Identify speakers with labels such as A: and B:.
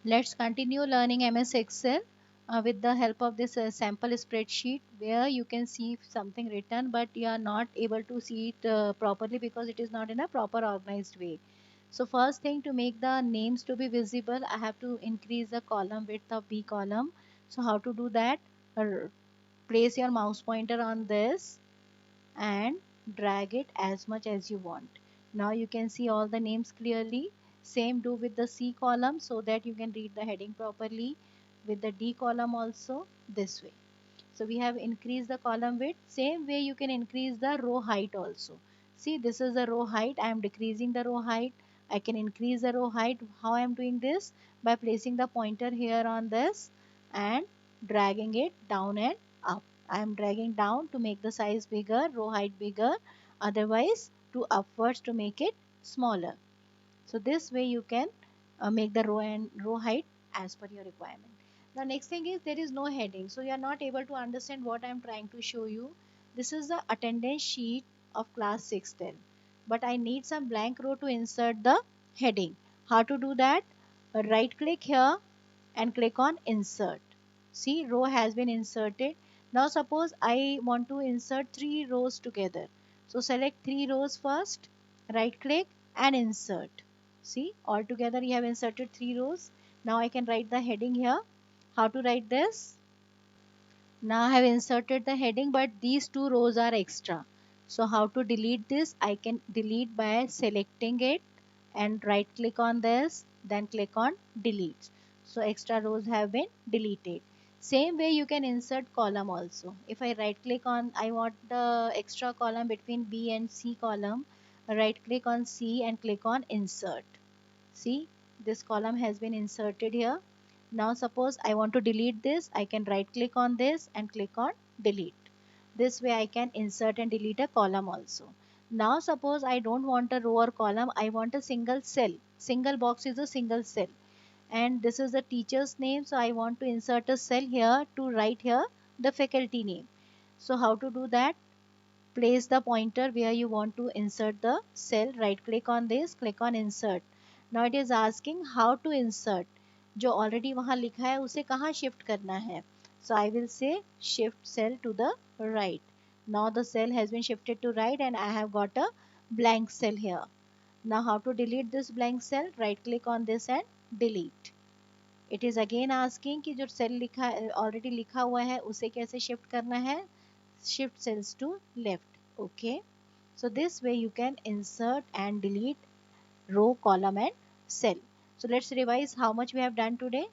A: Let's continue learning MS Excel with the help of this sample spreadsheet, where you can see something written but you are not able to see it properly because it is not in a proper organized way. So first thing, to make the names to be visible, I have to increase the column width of B column. So how to do that? Place your mouse pointer on this and drag it as much as you want. Now you can see all the names clearly. Same do with the C column so that you can read the heading properly. With the D column also, this way. So we have increased the column width. Same way you can increase the row height also. See, this is the row height. I am decreasing the row height. I can increase the row height. How I am doing this? By placing the pointer here on this and dragging it down and up. I am dragging down to make the size bigger, row height bigger, otherwise to upwards to make it smaller. So this way you can make the row and row height as per your requirement. The next thing is, there is no heading, so you are not able to understand what I am trying to show you. This is the attendance sheet of class 610, but I need some blank row to insert the heading. How to do that? Right click here and click on insert. See, row has been inserted. Now suppose I want to insert 3 rows together. So select 3 rows first, right click and insert. See, all together you have inserted 3 rows. Now I can write the heading here. How to write this? Now I have inserted the heading, but these 2 rows are extra. So how to delete this? I can delete by selecting it and right click on this, then click on delete. So extra rows have been deleted. Same way you can insert column also. If I right click on, I want the extra column between B and C column, right click on C and click on insert. See, this column has been inserted here. Now suppose I want to delete this, I can right click on this and click on delete. This way I can insert and delete a column also. Now suppose I don't want a row or column, I want a single cell. Single box is a single cell. And this is the teacher's name, so I want to insert a cell here to write here the faculty name. So how to do that? Place the pointer where you want to insert the cell, right click on this, click on insert. Now it is asking how to insert. जो already वहाँ लिखा है उसे कहाँ shift करना है? So I will say shift cell to the right. Now the cell has been shifted to right and I have got a blank cell here. Now how to delete this blank cell? Right click on this and delete. It is again asking कि जो cell लिखा already लिखा हुआ है उसे कैसे shift करना है? Shift cells to left. Okay, so this way you can insert and delete row, column and cell. So let's revise how much we have done today.